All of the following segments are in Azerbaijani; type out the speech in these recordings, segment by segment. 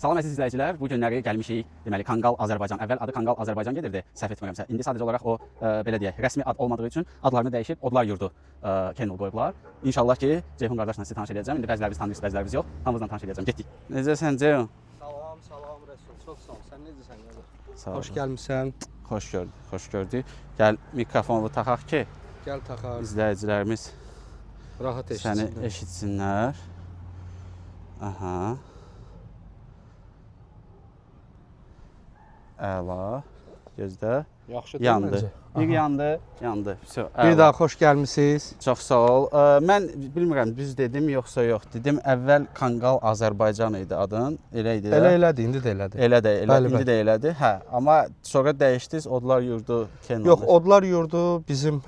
Salam əziz izləyicilər, bu günləri gəlmişik. Deməli, Kanqal Azərbaycan. Əvvəl adı Kanqal Azərbaycan gedirdi, səhv etmirəmsə. İndi sadəcə olaraq o, belə deyək, rəsmi ad olmadığı üçün adlarını dəyişib Odlar Yurdu kennel qoyublar. İnşallah ki, Ceyhun qardaşla sizi tanış edəcəm. İndi bəziləriniz tanıyırsınız, bəziləriniz yox. Hamımızla tanış edəcəm. Getdik. Necəsən Ceyhun? Salam Rəsul. Çox sağ ol. Sən necəsən qardaş? Sağ ol. Xoş gəlmisən. Xoş gördük, xoş gördük. Gəl mikrofonu taxaq ki, Gəl taxaq. izləyicilərimiz Rahat səni eşitsinlər. eşitsinlər. Aha. Əla. Gözdə. Yaxşı Yandı. Bir yandı, yandı. Vəsə, Bir daha xoş gəlmisiniz. Çox sağ ol. Mən bilmirəm düz dedim yoxsa yox. Dedim əvvəl Kanqal Azərbaycan idi adın. Elə idi. Elədir, indi də elədir. Elə də, elə Bəli, indi bəli. də elədi. Hə, amma sonra dəyişdiniz Odlar Yurdu kennel. Yox, Odlar Yurdu bizim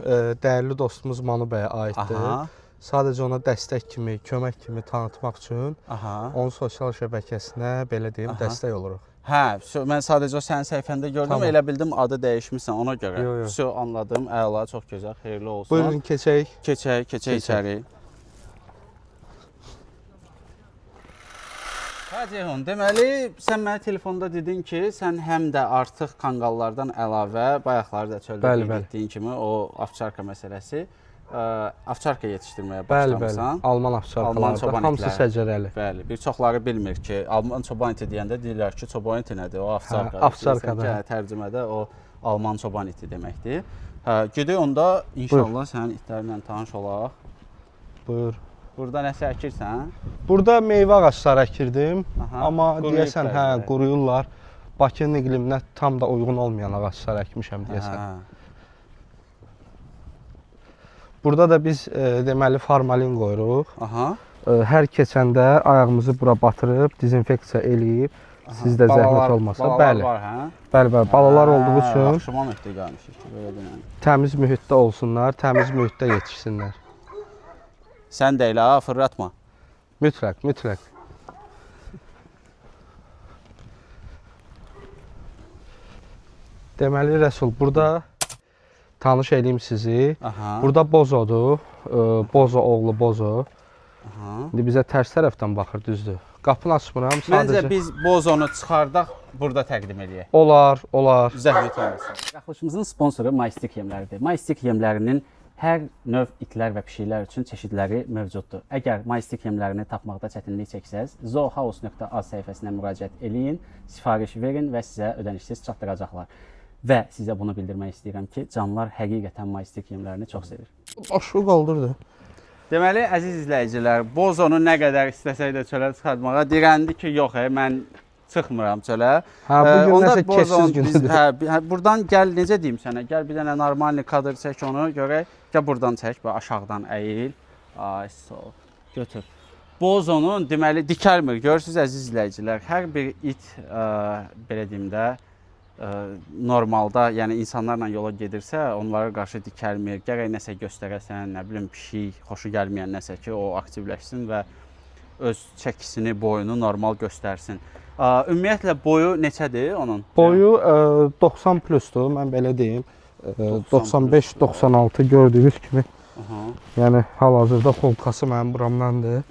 dəyərli dostumuz Manu bəyə aiddir. Aha. Sadəcə ona dəstək kimi, kömək kimi tanıtmaq üçün Aha. onun sosial şəbəkəsinə belə deyim, dəstək oluruq. Hə, mən sadəcə o sənin səhifəndə gördüm, Tamam. elə bildim adı dəyişmisən ona görə. Yo, yo. Vəsə anladım. Əla, çox gözəl, xeyirli olsun. Buyurun keçək. Keçək içəri. Hə Ceyhun, deməli sən mənə telefonda dedin ki, sən həm də artıq kanqallardan əlavə bayaqları da çöldə Bəli, qeyd bəli. etdiyin kimi o ovçarka məsələsi, ovçarka yetişdirməyə Bəli, başlamısan. bəli. Alman afçarkaları, çoban hamısı itləri. səcərəli. Bəli, bir çoxları bilmir ki, Alman çoban iti deyəndə deyirlər ki, çoban iti nədir? O ovçarka. ovçarkadır. Hə, tərcümədə o Alman çoban iti deməkdir. Hə, gedək onda inşallah sənin itlərlə tanış olaq. Buyur. Burada nəsə əkirsən? Burada meyvə ağacları əkirdim, Aha, amma quruyub deyəsən hə, bəziləri. quruyurlar. Bakının iqliminə tam da uyğun olmayan ağaclar əkmişəm deyəsən. Hə. Burada da biz deməli formalin qoyuruq. Aha. Hər keçəndə ayağımızı bura batırıb dezinfeksiya eləyib. Sizdə zəhmət olmasa, bəli. Var, hə? Bəli, balalar olduğu üçün Axşama müddət gəlmişik ki, belə deyəm. təmiz mühitdə olsunlar, təmiz mühitdə yetişsinlər. Sən də elə ha, fırlatma. Mütləq, mütləq. Deməli Rəsul, burada tanış edeyim sizi. Aha. Burada Bozodur, Bozo oğlu Bozo. Aha. İndi bizə tərs tərəfdən baxır, düzdür. Qapını açmıram, Məncə sadəcə. biz bozonu çıxardaq, burada təqdim eləyək. Olar, olar. Zəhmət olmasın. Yaxınlığımızın sponsoru MyStick yemləridir. MyStick yemlərinin hər növ itlər və pişiklər üçün çeşidləri mövcuddur. Əgər MyStick yemlərini tapmaqda çətinlik çəksəz, zoohouse.az səhifəsinə müraciət eləyin, sifariş verin və sizə ödənişsiz çatdıracaqlar. Və sizə bunu bildirmək istəyirəm ki, canlılar həqiqətən MyStick yemlərini çox sevir. Aşıq qaldırdı. Deməli, əziz izləyicilər, bozonu nə qədər istəsək də çölə çıxartmağa dirəndi ki, yox, mən çıxmıram çölə. Hə, bu gün Onda nəsə bozon keçsiz gündür. Buradan gəl, necə deyim sənə, gəl bir dənə normalni kadr çək onu görək. Gəl buradan çək, bax aşağıdan əyil. Ay, sol. Götür. Bozonun deməli dikəlmir. Görürsüz əziz izləyicilər, hər bir it belə deyim də normalda, yəni insanlarla yola gedirsə, onlara qarşı dikəlmir. Gərək nəsə göstərəsən, nə bilim pişik, xoşu gəlməyən nəsə ki, o aktivləşsin və öz çəkisini, boyunu normal göstərsin. Ümumiyyətlə boyu neçədir onun? Boyu 90 plusdur, mən belə deyim. 95-96 gördüyünüz kimi. Aha. Yəni hal-hazırda xolkası mənim buramdandır.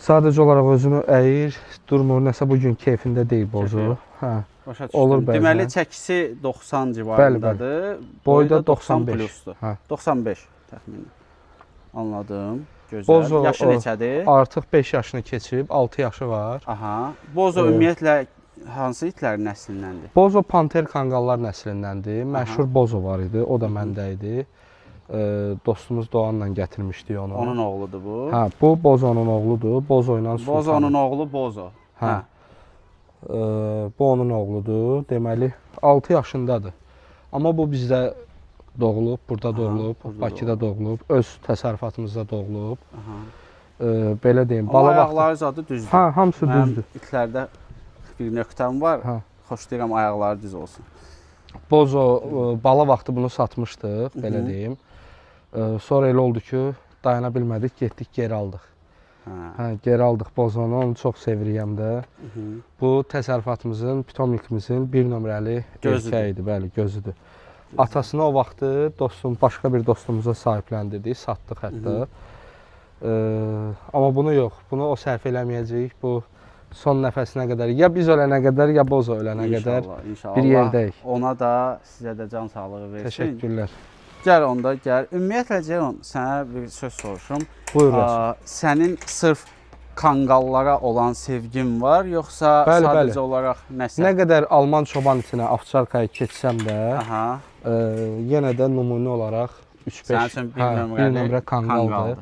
Sadəcə olaraq özünü əyir, durmur. Nəsə bu gün keyfində deyil bozu. Hə. Başa düşdüm. Olur bəzən. Deməli çəkisi 90 civarındadır. Boyu da 90 95. plusdur. Hə. 95 təxminən. Anladım. Gözəl. Bozo Yaşı neçədir? Artıq 5 yaşını keçib, 6 yaşı var. Aha. Bozo ümumiyyətlə hansı itlərin nəslindəndir? Bozo panter kanqallar nəslindəndir. Məşhur Bozo var idi, o da məndə idi. Dostumuz Doğanla gətirmişdik onu. Onun oğludur bu. Hə, bu Bozonun oğludur. Bozo ilə Sultan. Bozonun oğlu Bozo. Hə. Bu onun oğludur. Deməli 6 yaşındadır. Amma bu bizdə doğulub, burada doğulub, burada Bakıda doğulub, öz təsərrüfatımızda doğulub. Aha. Belə deyim, Bala bala vaxtı. ayaqları zadı düzdür. Hə, hamısı Mənim düzdür. itlərdə bir nöqtəm var. Hə. Xoşlayıram ayaqları düz olsun. Bozo bala vaxtı bunu satmışdıq, belə deyim. Sonra elə oldu ki, dayana bilmədik, getdik geri aldıq. Hə, geri aldıq Bozonu, onu çox sevirəm də. Bu təsərrüfatımızın, pitomnikimizin bir nömrəli erkəyi idi, bəli, gözüdür. Atasını o vaxtı başqa bir dostumuza sahibləndirdik, satdıq hətta. Amma bunu yox, bunu o sərf eləməyəcəyik. Bu son nəfəsinə qədər. Ya biz ölənə qədər, ya Bozo ölənə qədər İnşallah. bir yerdəyik. Ona da sizə də can sağlığı versin. Təşəkkürlər. Gəl onda, gəl. Ümumiyyətlə Ceyhun, sənə bir söz soruşum. Buyur. Sənin sırf kanqallara olan sevgin var, yoxsa Bəli, sadəcə bəli. olaraq nəsə? Nə qədər Alman çoban itinə Ovçarkaya keçsəm də, Aha. yenə də nümunə olaraq 3-5 Sənin üçün bir nömrə kanqaldır.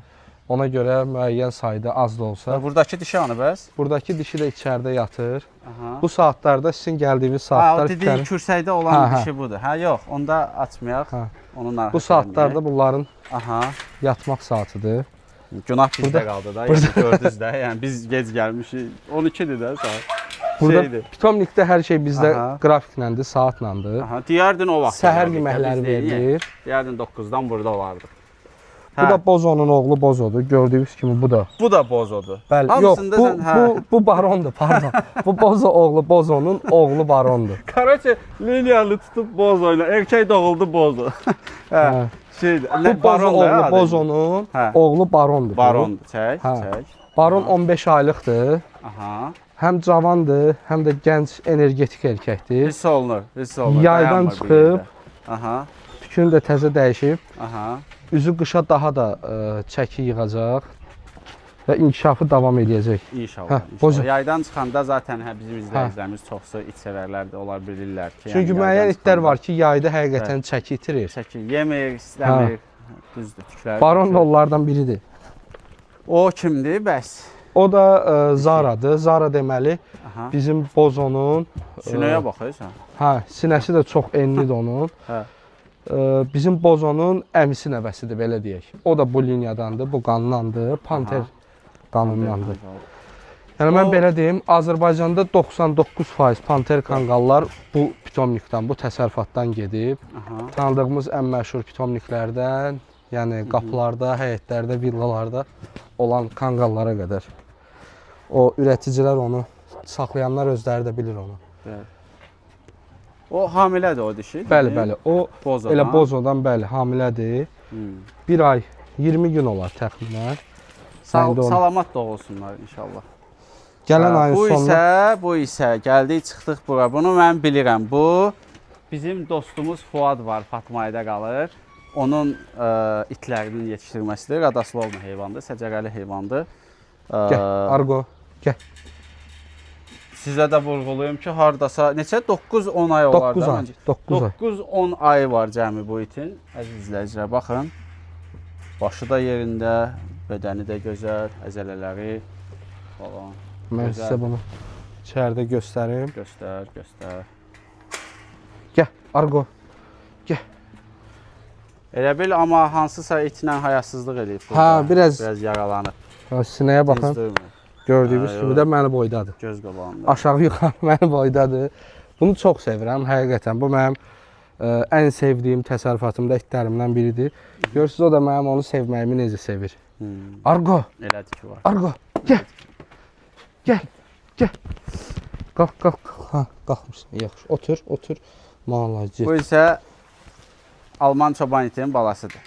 Ona görə müəyyən sayda az da olsa. Buradakı dişi hanı bəs? Buradakı dişi də içəridə yatır. Aha. Bu saatlarda sizin gəldiyiniz Ha, saatlar o dediyi kürsəkdə olan Ha, ha. dişi budur. Hə, yox, onda açmayaq. Ha. Onun narahat Bu saatlarda bunların aha, yatmaq saatıdır. günah bizdə Burada- qaldı da. Yəni gördünüz də, yəni biz gec gəlmişik. 12-dir də saat. Burada Şeydir. pitomnikdə hər şey bizdə Aha. qrafikləndi, saatlandı. Aha, deyərdin o vaxt. Səhər gələrdik də, yeməkləri biz deyirik. verilir. Deyərdin 9-dan burada olardıq. Bu da Bozonun oğlu Bozodur. Gördüyünüz kimi bu da. Bu da bozodur. Bəli, Hamısında yox, sən, hə. bu barondur, pardon. Bu Bozo oğlu Bozonun oğlu barondur. Karaçı liniyalı tutub bozo ilə erkək doğuldu bozo. Hə. Şeydir. Bu Bozo oğlu Bozonun Hə. oğlu barondur. Baron, çək, Hə. çək. Baron 15 aylıqdır. Aha. Həm cavandır, həm də gənc energetik erkəkdir. Hiss olunur, hiss olunur. Yaydan Dayanmır bir çıxıb. yerdə. Aha, Tükünü də təzə dəyişib. aha. Üzü qışa daha da çəki yığacaq və inkişafı davam edəcək. İnşallah. Hə, inşallah. bozo. Yaydan çıxanda zaten bizim izləyicilərimiz çoxsu it sevərlər də olar bilirlər ki. Çünki yəni müəyyən yaydan itlər çıxanda var ki, yayda həqiqətən çəki itirir. Çəkir, yemir, istəmir. Düzdür, tüklər. Baron da onlardan biridir. O kimdir bəs? O da Zara'dır. Zara deməli Aha. bizim Bozonun Sinəyə baxırsan. hə, sinəsi də çox enlidir onun. Hə. Bizim Bozonun əmisi nəvəsidir belə deyək. O da bu liniyadandır, bu qandandır, Panter Aha. qanundandır. Yəni mən O- belə deyim, Azərbaycanda 99% Panter kanqallar bu pitomnikdən, bu təsərrüfatdan gedib. Aha. Tanıdığımız ən məşhur pitomniklərdən, yəni qapılarda, həyətlərdə, villalarda olan kanqallara qədər. O ürəticilər onu, saxlayanlar özləri də bilir onu. Bəli. O hamilədir o dişi. Bəli, bəli. O Bozodan. elə Bozodan bəli, hamilədir. Hmm. 1 ay, 20 gün olar təxminən. Mən də onu- Salamat doğulsunlar inşallah. Gələn Hə, ayın sonuna bu isə gəldik çıxdıq bura. Bunu mən bilirəm. Bu bizim dostumuz Fuad var, Fatmayda qalır. Onun itlərinin yetişdirməsidir. Radaslovlu heyvandır, səcərəli heyvandır. gəl, Argo, gəl. Sizə də vurğulayım ki, hardasa neçə 9-10 ay olar 9 da ay, məncə. 9 ay. 9-10 ay var cəmi bu itin. Əziz izləyicilər, baxın. Başı da yerində, bədəni də gözəl, əzələləri falan. Mən Gözəl. sizə bunu içəridə göstərim. Göstər, göstər. Gəl, Argo. Elə bil amma hansısa itlə hayasızlıq eləyib. Hə, biraz yaralanıb. Sinəyə baxın. Düzdürmü? Gördüyünüz Hə, kimi də məni boydadır. Göz qabağında. Aşağı yuxarı məni boydadır. Bunu çox sevirəm həqiqətən. Bu mənim ən sevdiyim təsərrüfatımda itlərimdən biridir. Görürsüz o da mənim onu sevməyimi necə sevir. Argo, Elədir ki var. Argo, gəl. Gəl, gəl. Qalx, qalx, qalx. Ha, qalxmışsın. Yaxşı. Otur, otur. Malacı. Bu isə Alman çoban itinin balasıdır.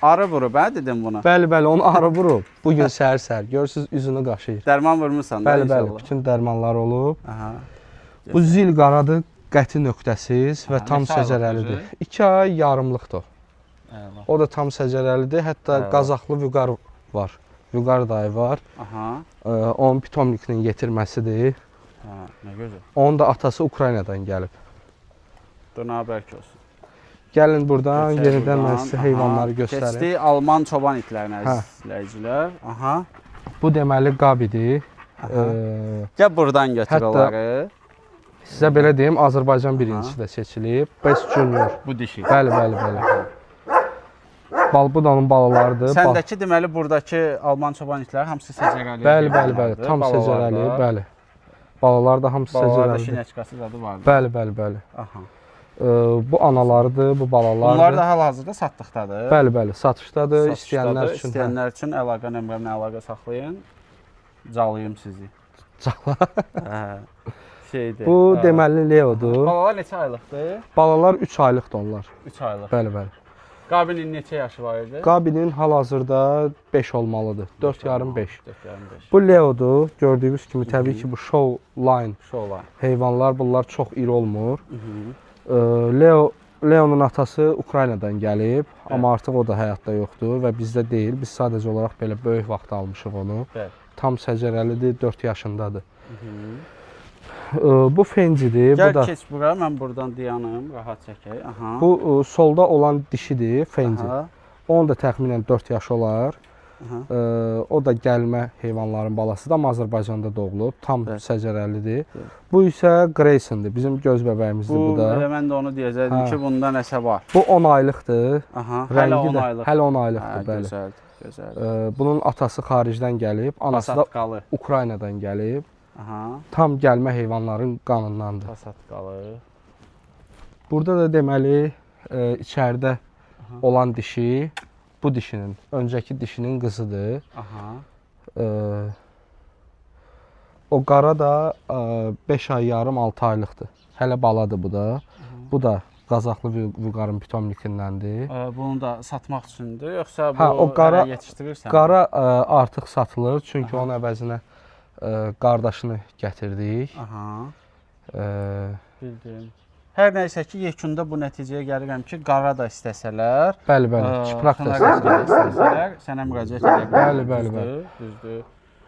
Arı vurub, hə dedim bunu. Bəli, bəli, onu arı vurub. Bu gün səhər-səhər. Görürsüz üzünü qaşıyır. Dərman vurmusan da Bəli, bəli, inşallah. bütün dərmanlar olub. Aha. Bu zil qaradır, qəti nöqtəsiz və Hə, tam neçə aylıq səcərəlidir. özü? 2 ay yarımlıqdır o. Eyvallah. O da tam səcərəlidir. Hətta Eyvallah. Qazaxlı Vüqar var. Vüqar dayı var. Aha. Onun pitomnikinin yetirməsidir. Ha, nə gözəl. Onun da atası Ukraynadan gəlib. Dona bərk olsun. Gəlin buradan Keçək yenidən mən buradan. sizə Aha. heyvanları göstərim. Keçdi Alman çoban itlərinə Hə. əziz izləyicilər. Aha. Bu deməli qabidir. Aha. Gəl buradan götür Hətta- onları. Sizə belə deyim, Azərbaycan birincisi də seçilib. Best Junior. Bu dişi. Bəli, bəli, bəli. Bu da onun balalarıdır. Səndəki deməli buradakı Alman çoban itləri hamısı səcərəli. Bəli, bəli, bəli. Tam səcərəli, bəli. Balalar da hamısı Balalarda səcərəlidir. şinəçkası zadı vardı. Bəli, bəli, bəli. Aha. Bu analardır, bu balalardır. Bunlar da hal-hazırda satdıqdadır. Bəli, bəli, satışdadır. Satışdadır. İstəyənlər üçün. İstəyənlər üçün əlaqə nömrəmlə əlaqə saxlayın. Calayım sizi. Cala. Hə. Şeydir. Bu deməli Aha. Leodur. Balalar neçə aylıqdır? Balalar 3 aylıqdır onlar. 3 aylıq. Bəli, bəli. Qabinin neçə yaşı var idi? Qabinin hal-hazırda 5 olmalıdır. 4,5-5. 4,5. Bu Leo'dur. Gördüyünüz kimi təbii ki bu show line Şolar. heyvanlar. Bunlar çox iri olmur. Leo'nun atası Ukraynadan gəlib, amma artıq o da həyatda yoxdur və bizdə deyil. Biz sadəcə olaraq belə böyük vaxt almışıq onu. Bəli. Tam səcərəlidir, 4 yaşındadır. Bu Fencidir. Gəl Bu da keç bura, mən buradan dayanım, rahat çəkək. Aha. bu solda olan dişidir, Fenci. Aha. Onun da təxminən 4 yaşı olar. Aha. O da gəlmə heyvanların balasıdır, amma Azərbaycanda doğulub, tam Bəli. səcərəlidir. Bəli. Bu isə Graysondur, bizim göz bəbəyimizdir bu da. Elə mən də onu deyəcəkdim ki, bunda nəsə var. Bu 10 aylıqdır. Aha, hələ Rəngi 10 də aylıq. hələ 10 aylıqdır, bəli. Gözəldir, gözəldir. Bunun atası xaricdən gəlib, anası da Pasatqalı. Ukraynadan gəlib. Aha. Tam gəlmə heyvanların qanındandır. Pasatqalı. Burada da deməli içəridə olan dişi bu dişinin, öncəki dişinin qızıdır. Aha. O qara da 5 ay yarım 6 aylıqdır. Hələ baladır bu da. Bu da Qazaxlı Vüqarın pitomnikindəndir. Bunu da satmaq üçündür, yoxsa bu o qara yetişdirirsən? Qara artıq satılır, çünki onun əvəzinə qardaşını gətirdik. Aha. Bildim. Hər nəysə ki, yekunda bu nəticəyə gəlirəm ki, qara da istəsələr, Bəli, çıpraq da istəsələr, sənə müraciət edə Bəli, bilərlər. Düzdür.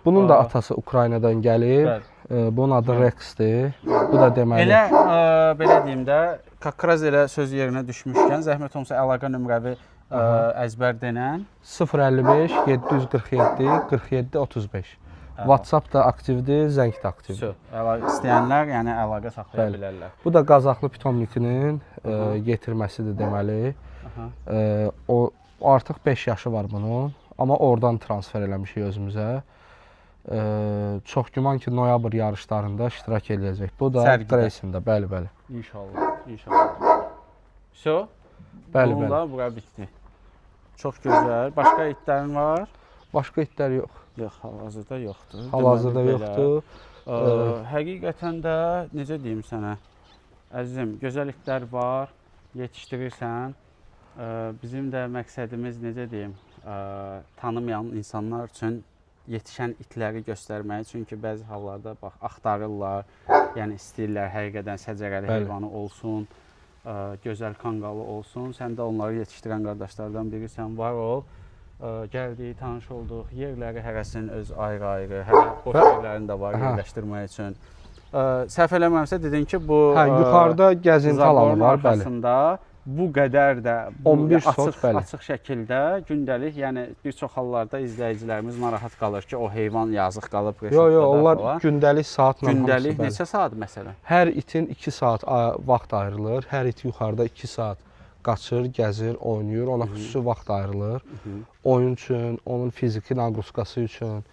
Bunun da atası Ukraynadan gəlib. Bunun adı Rexdir. Bu da deməli. Elə belə deyim də, kakraz elə söz yerinə düşmüşkən, zəhmət olmasa əlaqə nömrəvi əzbər denən 055 747 47 35. WhatsApp da aktivdir, zəng də aktivdir. İstəyənlər yəni əlaqə saxlaya bilərlər. Bu da Qazaxlı pitomnikinin yetirməsidir deməli. O artıq 5 yaşı var bunun, amma oradan transfer eləmişik özümüzə. Çox güman ki, noyabr yarışlarında iştirak edəcək. Bu da Grayson'da, bəli. İnşallah. So, bəli. Bununla bura bitdi. Çox gözəl. Başqa itlərin var? Başqa itlər yox. Yox, hal-hazırda yoxdur. Hal-hazırda yoxdur. Həqiqətən də necə deyim sənə? Əzizim, gözəl itlər var, yetişdirirsən. Bizim də məqsədimiz necə deyim? Tanımayan insanlar üçün yetişən itləri göstərməyi, çünki bəzi hallarda bax axtarırlar, yəni istəyirlər həqiqətən səcərəli heyvanı olsun, gözəl kanqalı olsun. Sən də onları yetişdirən qardaşlardan birisən, var ol. Gəldik, tanış olduq. Yerləri hərəsinin öz ayrı-ayrı, hələ boş yerlərini də var yerləşdirmək üçün. Səhv eləməmsə dedin ki, bu yuxarıda gəzinti alanı var, bəli. Bu qədər də 11 sot, açıq şəkildə gündəlik, yəni bir çox hallarda izləyicilərimiz narahat qalır ki, o heyvan yazıq qalıb. Yox, onlar gündəlik saatla hamısı. Gündəlik neçə saat məsələn? Hər itin 2 saat vaxt ayrılır. Hər it yuxarıda 2 saat qaçır, gəzir, oynayır. Ona xüsusi vaxt ayrılır. Oyun üçün, onun fiziki naqruskası üçün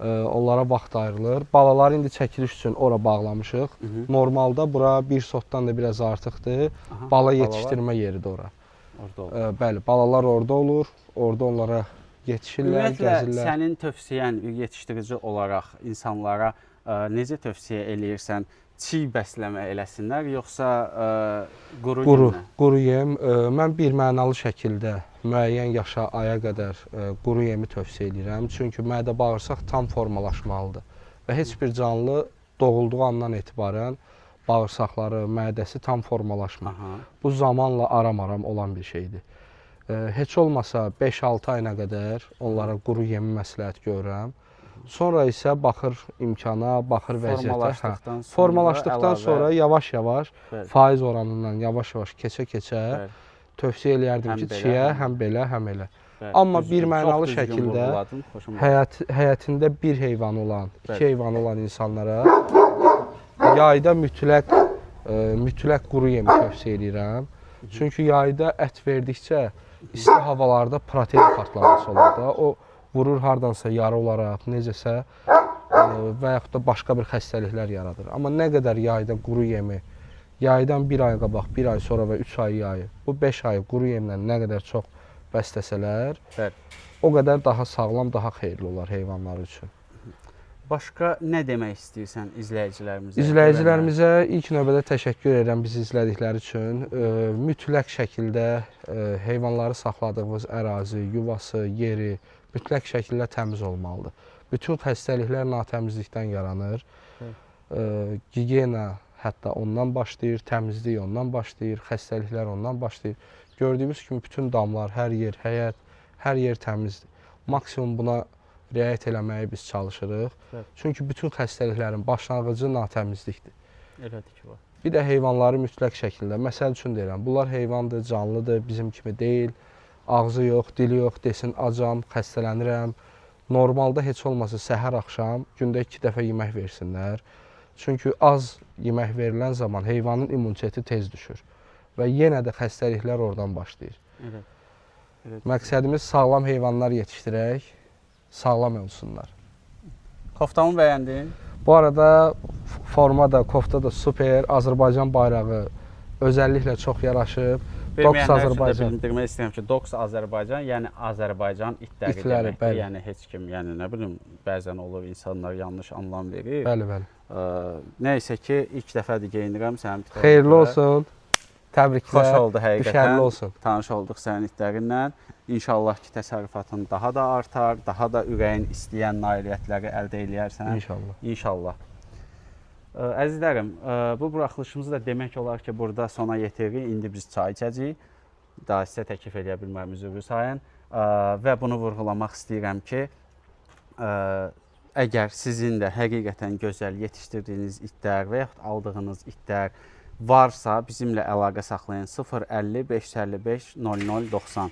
onlara vaxt ayrılır. Balaları indi çəkiliş üçün ora bağlamışıq. Normalda bura 1 sotdan da biraz artıqdır. Bala yetişdirmə yeridir ora. Orada olur. Bəli, balalar orada olur. Orada onlara yetişirlər, gəzirlər. Sənin tövsiyən bir yetişdirici olaraq insanlara necə tövsiyə eləyirsən? Çiğ bəsləmə eləsinlər, yoxsa quru yemlə? Quru yem. Mən birmənalı şəkildə müəyyən yaşa, aya qədər quru yemi tövsiyə edirəm. Çünki mədə-bağırsaq tam formalaşmalıdır. Və heç bir canlı doğulduğu andan etibarən bağırsaqları, mədəsi tam formalaşmır. Bu zamanla aram-aram olan bir şeydir. Heç olmasa 5-6 ayına qədər onlara quru yemi məsləhət görürəm. Sonra isə baxır imkana, baxır vəziyyətə. Formalaşdıqdan sonra yavaş-yavaş, faiz oranından yavaş-yavaş keçə-keçə tövsiyə eləyərdim ki, çiyə həm belə, həm elə. Amma birmənalı şəkildə həyətində bir heyvan olan, 2 heyvan olan insanlara yayda mütləq quru yemi tövsiyə edirəm. Çünki yayda ət verdikcə isti havalarda protein partlaması olur da. O vurur hardansa yarı olaraq, necəsə və yaxud da başqa bir xəstəliklər yaradır. Amma nə qədər yayda quru yemi, yaydan 1 ay qabaq, 1 ay sonra və 3 ay yayı, bu 5 ay quru yemlə nə qədər çox bəsləsələr, o qədər daha sağlam, daha xeyirli olar heyvanlar üçün. Başqa nə demək istəyirsən izləyicilərimizə? İzləyicilərimizə ilk növbədə təşəkkür edirəm bizi izlədikləri üçün. Mütləq şəkildə heyvanları saxladığımız ərazi, yuvası, yeri mütləq şəkildə təmiz olmalıdır. Bütün xəstəliklər natəmizlikdən yaranır. Gigiyena hətta ondan başlayır, təmizlik ondan başlayır, xəstəliklər ondan başlayır. Gördüyümüz kimi bütün damlar, hər yer, həyət, hər yer təmizdir. Maksimum buna riayət eləməyə biz çalışırıq. Evet. Çünki bütün xəstəliklərin başlanğıcı natəmizlikdir. Elədir ki, var. Bir də heyvanları mütləq şəkildə, məsəl üçün deyirəm, bunlar heyvandır, canlıdır, bizim kimi deyil. Ağzı yox, dili yox, desin acam, xəstələnirəm. Normalda heç olmasa səhər axşam gündə 2 dəfə yemək versinlər. Çünki az yemək verilən zaman heyvanın immuniteti tez düşür və yenə də xəstəliklər oradan başlayır. Evet. Evet. Məqsədimiz sağlam heyvanlar yetişdirək, sağlam olsunlar. Koftamı bəyəndin? Bu arada forma da, kofta da super. Azərbaycan bayrağı özəlliklə çox yaraşıb. Dox Azərbaycan. Bildirmək istəyirəm ki, Dox Azərbaycan, yəni Azərbaycan itləri deməkdir. Bəli. Yəni heç kim, yəni nə bilim, bəzən olur insanlar yanlış anlam verir. Bəli, bəli. Nəysə ki, ilk dəfədir geyinirəm sənin itlərinə. Xeyirli olsun. Təbriklər. Xoş oldu həqiqətən. Düşərli olsun. Tanış olduq sənin itlərinlə. İnşallah ki, təsərrüfatın daha da artar, daha da ürəyin istəyən nailiyyətləri əldə eləyərsən. İnşallah. İnşallah. Əzizlərim, bu buraxılışımızı da demək olar ki, burada sona yetiririk. İndi biz çay içəcəyik. Daha sizə təklif edə bilməyimiz üzrü sayın. Və bunu vurğulamaq istəyirəm ki, əgər sizin də həqiqətən gözəl yetişdirdiyiniz itlər və yaxud aldığınız itlər varsa, bizimlə əlaqə saxlayın. 050 555 0090.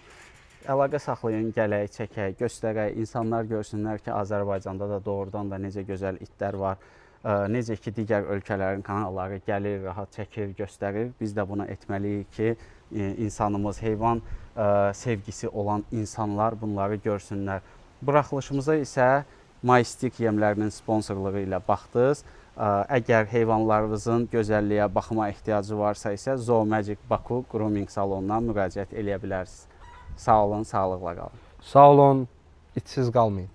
Əlaqə saxlayın, gələk, çəkək, göstərək, insanlar görsünlər ki, Azərbaycanda da doğrudan da necə gözəl itlər var. Necə ki, digər ölkələrin kanalları gəlir, rahat çəkir, göstərir. Biz də bunu etməliyik ki, insanımız, heyvan sevgisi olan insanlar bunları görsünlər. Buraxılışımıza isə Maystik yemlərinin sponsorluğu ilə baxdınız. Əgər heyvanlarınızın gözəlliyə, baxıma ehtiyacı varsa isə Zoomagic Baku Grooming salonuna müraciət eləyə bilərsiniz. Sağ olun, sağlıqla qalın. Sağ olun, itsiz qalmayın.